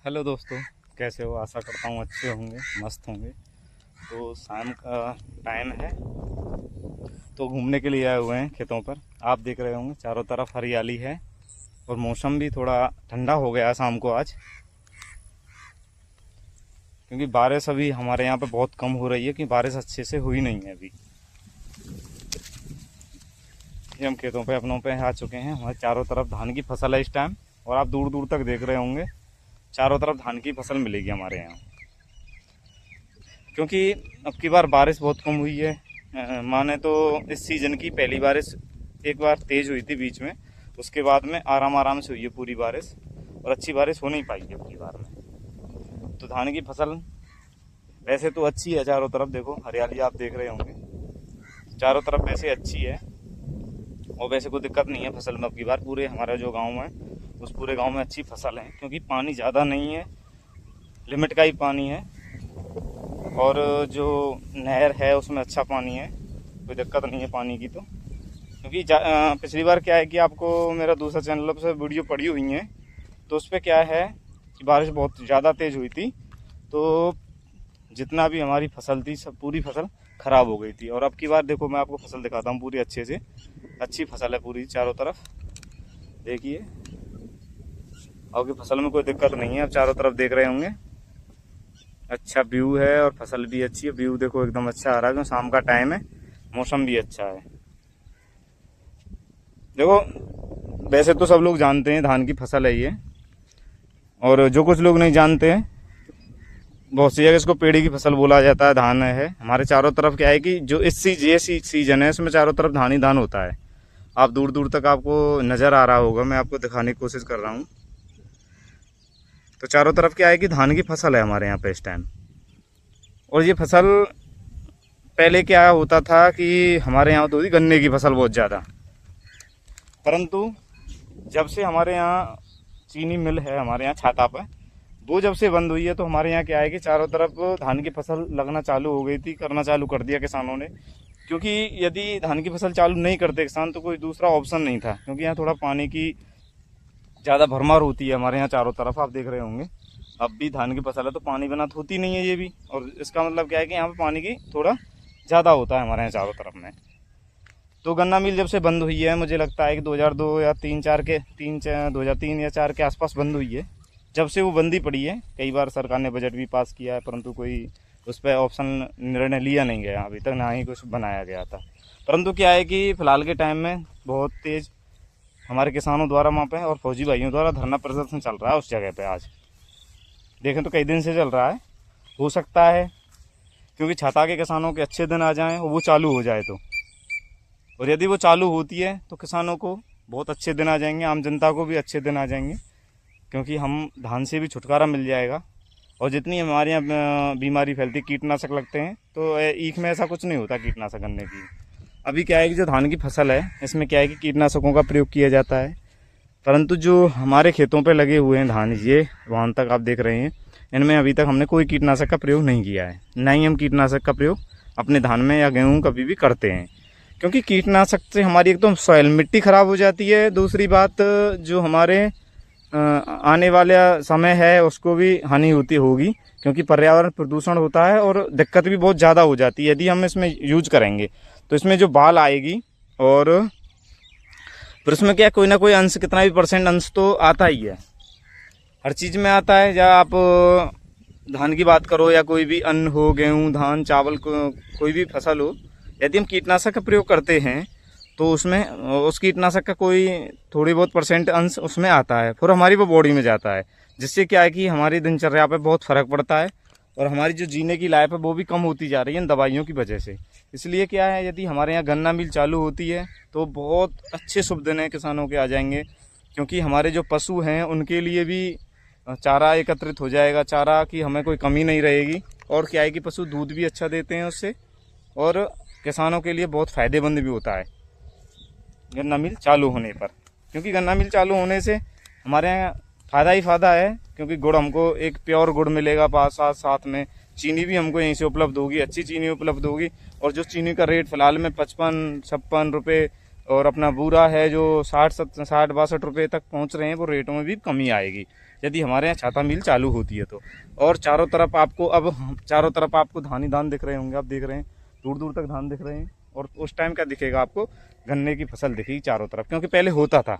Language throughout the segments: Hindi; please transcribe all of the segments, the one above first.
हेलो दोस्तों, कैसे हो? आशा करता हूँ अच्छे होंगे, मस्त होंगे। तो शाम का टाइम है, तो घूमने के लिए आए हुए हैं खेतों पर। आप देख रहे होंगे चारों तरफ हरियाली है और मौसम भी थोड़ा ठंडा हो गया है शाम को आज, क्योंकि बारिश अभी हमारे यहाँ पे बहुत कम हो रही है, क्योंकि बारिश अच्छे से हुई नहीं है अभी। ये हम खेतों पे अपनों पे आ चुके हैं। हमारे चारों तरफ धान की फसल है इस टाइम, और आप दूर दूर तक देख रहे होंगे चारों तरफ धान की फसल मिलेगी हमारे यहाँ, क्योंकि अब की बार बारिश बहुत कम हुई है। माने तो इस सीज़न की पहली बारिश एक बार तेज़ हुई थी बीच में, उसके बाद में आराम आराम से हुई है पूरी बारिश, और अच्छी बारिश हो नहीं पाई है अब की बार में। तो धान की फसल वैसे तो अच्छी है, चारों तरफ देखो हरियाली आप देख रहे होंगे, चारों तरफ वैसे अच्छी है, और वैसे कोई दिक्कत नहीं है फसल में अब की बार। पूरे हमारा जो गांव है उस पूरे गांव में अच्छी फसल है, क्योंकि पानी ज़्यादा नहीं है, लिमिट का ही पानी है, और जो नहर है उसमें अच्छा पानी है, कोई दिक्कत नहीं है पानी की। तो क्योंकि पिछली बार क्या है कि आपको मेरा दूसरा चैनल पर वीडियो पड़ी हुई है, तो उस पर क्या है कि बारिश बहुत ज़्यादा तेज़ हुई थी, तो जितना भी हमारी फसल थी सब पूरी फसल ख़राब हो गई थी। और अब की बार देखो मैं आपको फसल दिखाता हूँ पूरी अच्छे से, अच्छी फसल है पूरी चारों तरफ, देखिए। और की फसल में कोई दिक्कत नहीं है, अब चारों तरफ देख रहे होंगे अच्छा व्यू है, और फसल भी अच्छी है। व्यू देखो एकदम अच्छा आ रहा है, क्योंकि शाम का टाइम है, मौसम भी अच्छा है। देखो वैसे तो सब लोग जानते हैं धान की फसल है ये, और जो कुछ लोग नहीं जानते हैं, बहुत सी जगह इसको पेड़ी की फसल बोला जाता है, धान है। हमारे चारों तरफ क्या है कि जो ये सीजन है इसमें चारों तरफ धान ही धान होता है। आप दूर दूर तक आपको नज़र आ रहा होगा, मैं आपको दिखाने की कोशिश कर रहा हूँ। तो चारों तरफ क्या है कि धान की फसल है हमारे यहाँ पे इस टाइम। और ये फसल पहले क्या होता था कि हमारे यहाँ तो होती गन्ने की फसल बहुत ज़्यादा, परंतु जब से हमारे यहाँ चीनी मिल है हमारे यहाँ छाता पर, वो जब से बंद हुई है, तो हमारे यहाँ क्या है कि चारों तरफ धान की फसल लगना चालू हो गई थी, करना चालू कर दिया किसानों ने। क्योंकि यदि धान की फसल चालू नहीं करते किसान तो कोई दूसरा ऑप्शन नहीं था, क्योंकि यहाँ थोड़ा पानी की ज़्यादा भरमार होती है हमारे यहाँ चारों तरफ, आप देख रहे होंगे। अब भी धान की फसल है तो पानी बिना तो होती नहीं है ये भी, और इसका मतलब क्या है कि यहाँ पे पानी की थोड़ा ज़्यादा होता है हमारे यहाँ चारों तरफ में। तो गन्ना मिल जब से बंद हुई है, मुझे लगता है कि 2002 या 2003 या 4 के आसपास बंद हुई है। जब से वो बंदी पड़ी है, कई बार सरकार ने बजट भी पास किया है, परंतु कोई उस पर ऑप्शन निर्णय लिया नहीं गया अभी तक, ना ही कुछ बनाया गया था। परंतु क्या है कि फ़िलहाल के टाइम में बहुत तेज़ हमारे किसानों द्वारा वहाँ पे और फौजी भाइयों द्वारा धरना प्रदर्शन चल रहा है उस जगह पे। आज देखें तो कई दिन से चल रहा है। हो सकता है क्योंकि छाता के किसानों के अच्छे दिन आ जाएं और वो चालू हो जाए तो, और यदि वो चालू होती है तो किसानों को बहुत अच्छे दिन आ जाएंगे, आम जनता को भी अच्छे दिन आ जाएंगे, क्योंकि हम धान से भी छुटकारा मिल जाएगा। और जितनी हमारे यहाँ बीमारी फैलती, कीटनाशक लगते हैं, तो ईख में ऐसा कुछ नहीं होता कीटनाशक करने की। अभी क्या है कि जो धान की फसल है इसमें क्या है कि कीटनाशकों का प्रयोग किया जाता है, परंतु जो हमारे खेतों पे लगे हुए हैं धान, ये वहाँ तक आप देख रहे हैं, इनमें अभी तक हमने कोई कीटनाशक का प्रयोग नहीं किया है। ना ही हम कीटनाशक का प्रयोग अपने धान में या गेहूँ कभी भी करते हैं, क्योंकि कीटनाशक से हमारी एक तो सॉइल मिट्टी ख़राब हो जाती है, दूसरी बात जो हमारे आने वाला समय है उसको भी हानि होगी, क्योंकि पर्यावरण प्रदूषण होता है और दिक्कत भी बहुत ज़्यादा हो जाती है यदि हम इसमें यूज करेंगे। तो इसमें जो बाल आएगी, और फिर उसमें क्या कोई ना कोई अंश, कितना भी % अंश तो आता ही है, हर चीज़ में आता है। या आप धान की बात करो या कोई भी अन्न हो, गेहूँ धान चावल कोई भी फसल हो, यदि हम कीटनाशक का प्रयोग करते हैं तो उसमें उस कीटनाशक का कोई थोड़ी बहुत % अंश उसमें आता है, फिर हमारी वो बॉडी में जाता है, जिससे क्या है कि हमारी दिनचर्या पे बहुत फ़र्क पड़ता है, और हमारी जो जीने की लाइफ है वो भी कम होती जा रही है इन दवाइयों की वजह से। इसलिए क्या है, यदि हमारे यहाँ गन्ना मिल चालू होती है तो बहुत अच्छे शुभ दिन है किसानों के आ जाएंगे, क्योंकि हमारे जो पशु हैं उनके लिए भी चारा एकत्रित हो जाएगा, चारा की हमें कोई कमी नहीं रहेगी। और क्या है कि पशु दूध भी अच्छा देते हैं उससे, और किसानों के लिए बहुत फ़ायदेमंद भी होता है गन्ना मिल चालू होने पर, क्योंकि गन्ना मिल चालू होने से हमारे यहाँ फ़ायदा ही फ़ायदा है। क्योंकि गुड़ हमको एक प्योर गुड़ मिलेगा, साथ में चीनी भी हमको यहीं से उपलब्ध होगी, अच्छी चीनी उपलब्ध होगी। और जो चीनी का रेट फ़िलहाल में 55-56 रुपये, और अपना बूरा है जो 60-62 रुपये तक पहुंच रहे हैं, वो रेटों में भी कमी आएगी। यदि हमारे यहाँ छाता मिल चालू होती है तो। और चारों तरफ आपको धान ही धान दिख रहे होंगे, आप देख रहे हैं दूर दूर तक धान दिख रहे हैं। और उस टाइम क्या दिखेगा आपको, गन्ने की फसल दिखेगी चारों तरफ, क्योंकि पहले होता था।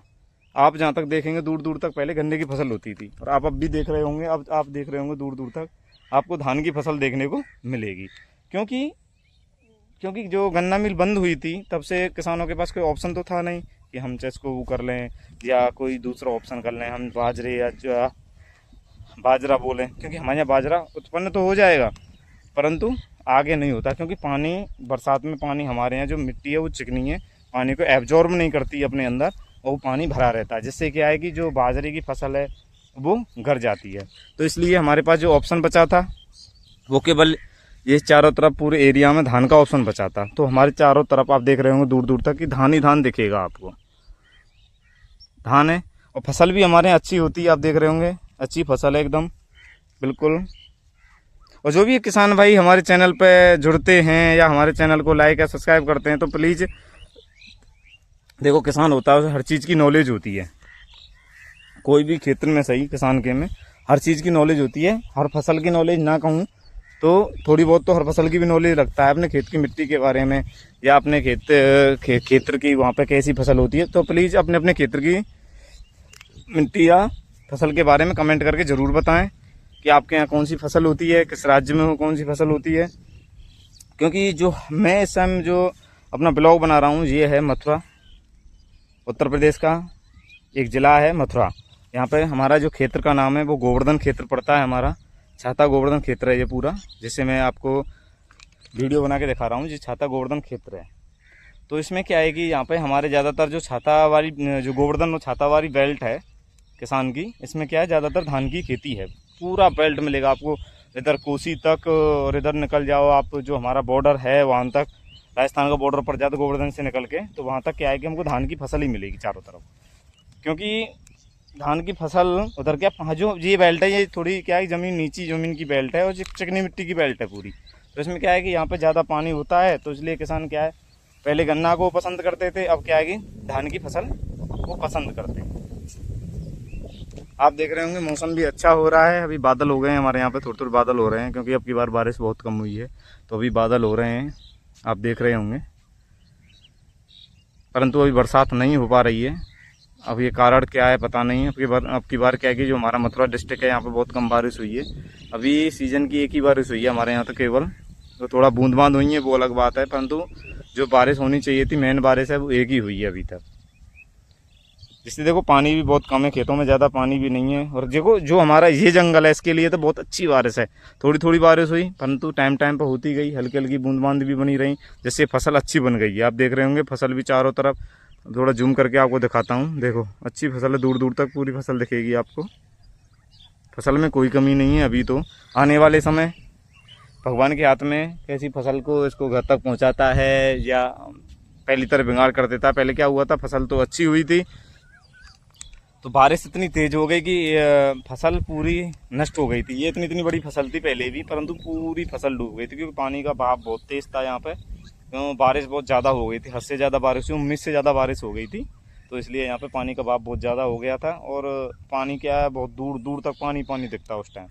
आप जहाँ तक देखेंगे दूर दूर तक पहले गन्ने की फसल होती थी, और आप अब भी देख रहे होंगे, अब आप देख रहे होंगे दूर दूर तक आपको धान की फसल देखने को मिलेगी। क्योंकि जो गन्ना मिल बंद हुई थी तब से किसानों के पास कोई ऑप्शन तो था नहीं कि हम इसको वो कर लें या कोई दूसरा ऑप्शन कर लें, हम बाजरे या बाजरा बोलें, क्योंकि हमारे यहाँ बाजरा उत्पन्न तो हो जाएगा परंतु आगे नहीं होता, क्योंकि पानी बरसात में पानी हमारे यहाँ जो मिट्टी है वो चिकनी है, पानी को एब्जॉर्ब नहीं करती अपने अंदर, और वो पानी भरा रहता है, जिससे क्या है कि जो बाजरे की फसल है वो घर जाती है। तो इसलिए हमारे पास जो ऑप्शन बचा था वो केवल ये चारों तरफ पूरे एरिया में धान का ऑप्शन बचा था। तो हमारे चारों तरफ आप देख रहे होंगे दूर दूर तक कि धान ही धान दिखेगा आपको, धान है। और फसल भी हमारे यहाँ अच्छी होती है, आप देख रहे होंगे अच्छी फसल है एकदम बिल्कुल। और जो भी किसान भाई हमारे चैनल पे जुड़ते हैं या हमारे चैनल को लाइक या सब्सक्राइब करते हैं तो प्लीज़ देखो, किसान होता है उसे हर चीज़ की नॉलेज होती है, कोई भी क्षेत्र में सही किसान के में हर चीज़ की नॉलेज होती है। हर फसल की नॉलेज ना कहूँ तो थोड़ी बहुत तो हर फसल की भी नॉलेज रखता है, अपने खेत की मिट्टी के बारे में या अपने क्षेत्र की वहाँ पे कैसी फसल होती है। तो प्लीज़ अपने अपने क्षेत्र की मिट्टी या फसल के बारे में कमेंट करके ज़रूर बताएं कि आपके यहाँ कौन सी फसल होती है, किस राज्य में कौन सी फसल होती है। क्योंकि जो मैं इस टाइम जो अपना ब्लॉग बना रहा हूँ ये है मथुरा, उत्तर प्रदेश का एक ज़िला है मथुरा। यहाँ पे हमारा जो क्षेत्र का नाम है वो गोवर्धन क्षेत्र पड़ता है, हमारा छाता गोवर्धन क्षेत्र है ये पूरा, जिससे मैं आपको वीडियो बना के दिखा रहा हूँ। ये छाता गोवर्धन क्षेत्र है। तो इसमें क्या है कि यहाँ पे हमारे ज़्यादातर जो जो गोवर्धन और छातावारी बेल्ट है किसान की, इसमें क्या है ज़्यादातर धान की खेती है। पूरा बेल्ट मिलेगा आपको, इधर कोसी तक, और इधर निकल जाओ आप जो हमारा बॉर्डर है वहाँ तक, राजस्थान का बॉर्डर पर जाते गोवर्धन से निकल के, तो वहाँ तक क्या है कि हमको धान की फसल ही मिलेगी चारों तरफ। क्योंकि धान की फसल उधर क्या जो ये बेल्ट है ये थोड़ी क्या है ज़मीन नीची ज़मीन की बेल्ट है और चिकनी मिट्टी की बेल्ट है पूरी। तो इसमें क्या है कि यहाँ पे ज़्यादा पानी होता है, तो इसलिए किसान क्या है पहले गन्ना को पसंद करते थे, अब क्या है कि धान की फसल को पसंद करते हैं। आप देख रहे होंगे मौसम भी अच्छा हो रहा है, अभी बादल हो गए हैं हमारे यहाँ पे, थोड़े थोड़े बादल हो रहे हैं क्योंकि अब की बार बारिश बहुत कम हुई है, तो अभी बादल हो रहे हैं आप देख रहे होंगे, परंतु अभी बरसात नहीं हो पा रही है। अब ये कारण क्या है पता नहीं। अब की बार क्या है कि जो हमारा मथुरा डिस्ट्रिक्ट है यहाँ पे बहुत कम बारिश हुई है। अभी सीज़न की एक ही बारिश हुई है हमारे यहाँ तो केवल, तो थोड़ा बूंद बांद हुई है वो अलग बात है, परंतु जो बारिश होनी चाहिए थी मेन बारिश है वो एक ही हुई है अभी तक। जिससे देखो पानी भी बहुत कम है, खेतों में ज़्यादा पानी भी नहीं है। और देखो जो हमारा ये जंगल है इसके लिए तो बहुत अच्छी बारिश है, थोड़ी थोड़ी बारिश हुई परंतु टाइम टाइम पर होती गई, हल्की हल्की बूंद भी बनी रही, जिससे फसल अच्छी बन गई है। आप देख रहे होंगे फसल भी चारों तरफ, थोड़ा जूम करके आपको दिखाता हूँ, देखो अच्छी फसल है, दूर दूर तक पूरी फसल दिखेगी आपको, फसल में कोई कमी नहीं है। अभी तो आने वाले समय भगवान के हाथ में कैसी फसल को इसको घर तक पहुँचाता है या पहली तरह बिगाड़ कर देता है। पहले क्या हुआ था, फसल तो अच्छी हुई थी तो बारिश इतनी तेज़ हो गई कि फसल पूरी नष्ट हो गई थी। ये इतनी बड़ी फसल थी पहले भी, परंतु पूरी फसल डूब गई थी क्योंकि पानी का बहाव बहुत तेज़ था यहाँ पे, क्यों बारिश बहुत ज़्यादा हो गई थी, हद से ज़्यादा बारिश हुई, 19 से ज़्यादा बारिश हो गई थी, तो इसलिए यहाँ पे पानी का बहाव बहुत ज़्यादा हो गया था। और पानी क्या है बहुत दूर दूर तक पानी दिखता है उस टाइम।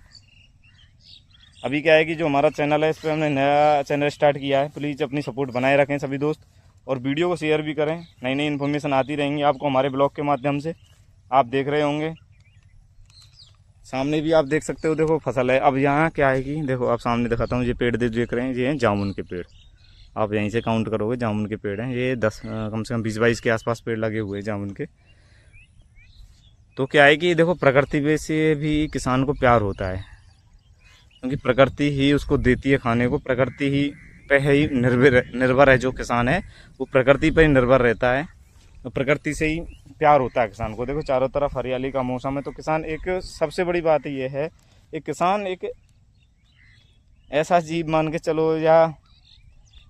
अभी क्या है कि जो हमारा चैनल है इस पर हमने नया चैनल स्टार्ट किया है, प्लीज़ अपनी सपोर्ट बनाए रखें सभी दोस्त, और वीडियो को शेयर भी करें, नई नई इन्फॉर्मेशन आती रहेंगी आपको हमारे ब्लॉग के माध्यम से। आप देख रहे होंगे सामने भी आप देख सकते हो, देखो फसल है। अब यहाँ क्या है कि देखो आप सामने दिखाता हूँ, ये पेड़ देख रहे हैं, ये हैं जामुन के पेड़, आप यहीं से काउंट करोगे जामुन के पेड़ हैं ये 10 कम से कम 20-22 के आसपास पेड़ लगे हुए हैं जामुन के। तो क्या है कि देखो प्रकृति से भी किसान को प्यार होता है, क्योंकि प्रकृति ही उसको देती है खाने को, प्रकृति ही पे ही निर्भर है। जो किसान है वो प्रकृति पर ही निर्भर रहता है, तो प्रकृति से ही प्यार होता है किसान को। देखो चारों तरफ हरियाली का मौसम है, तो किसान एक सबसे बड़ी बात ये है, एक किसान एक ऐसा जीव मान के चलो, या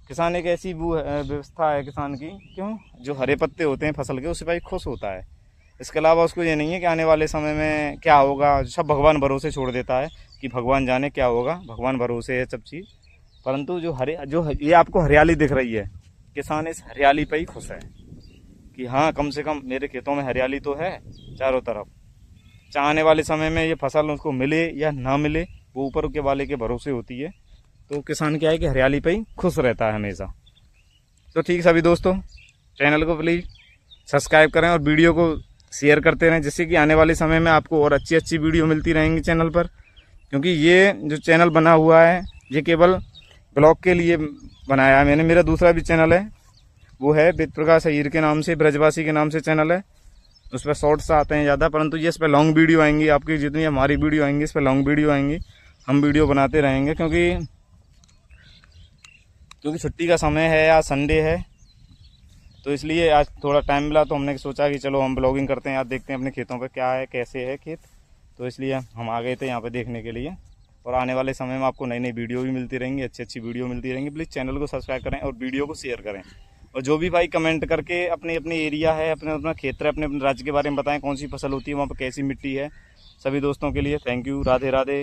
किसान एक ऐसी वो व्यवस्था है किसान की, क्यों जो हरे पत्ते होते हैं फसल के उससे भाई खुश होता है। इसके अलावा उसको ये नहीं है कि आने वाले समय में क्या होगा, सब भगवान भरोसे छोड़ देता है कि भगवान जाने क्या होगा, भगवान भरोसे है सब चीज़। परंतु जो ये आपको हरियाली दिख रही है, किसान इस हरियाली पर ही खुश है कि हाँ कम से कम मेरे खेतों में हरियाली तो है चारों तरफ, चाहे आने वाले समय में ये फसल उसको मिले या ना मिले, वो ऊपर के वाले के भरोसे होती है। तो किसान क्या है कि हरियाली पे ही खुश रहता है हमेशा। तो ठीक सभी दोस्तों, चैनल को प्लीज़ सब्सक्राइब करें और वीडियो को शेयर करते रहें, जिससे कि आने वाले समय में आपको और अच्छी अच्छी वीडियो मिलती रहेंगी चैनल पर। क्योंकि ये जो चैनल बना हुआ है ये केवल ब्लॉग के लिए बनाया है मैंने। मेरा दूसरा भी चैनल है, वो है वेद प्रकाश अय्यर के नाम से, ब्रजवासी के नाम से चैनल है। उस पर शॉर्ट्स आते हैं ज़्यादा, परंतु ये इस पर लॉन्ग वीडियो आएंगी। आपकी जितनी हमारी वीडियो आएंगी इस पर लॉन्ग वीडियो आएंगी। हम वीडियो बनाते रहेंगे क्योंकि छुट्टी का समय है, आज संडे है, तो इसलिए आज थोड़ा टाइम मिला तो हमने सोचा कि चलो हम ब्लॉगिंग करते हैं, आज देखते हैं अपने खेतों पर क्या है, कैसे है खेत। तो इसलिए हम आ गए थे यहाँ पे देखने के लिए। और आने वाले समय में आपको नई नई वीडियो भी मिलती रहेंगी, अच्छी अच्छी वीडियो मिलती रहेंगी। प्लीज़ चैनल को सब्सक्राइब करें और वीडियो को शेयर करें। और जो भी भाई कमेंट करके अपने अपने एरिया है, अपने अपना क्षेत्र है, अपने अपने राज्य के बारे में बताएं, कौन सी फसल होती है वहाँ पर, कैसी मिट्टी है। सभी दोस्तों के लिए थैंक यू। राधे राधे।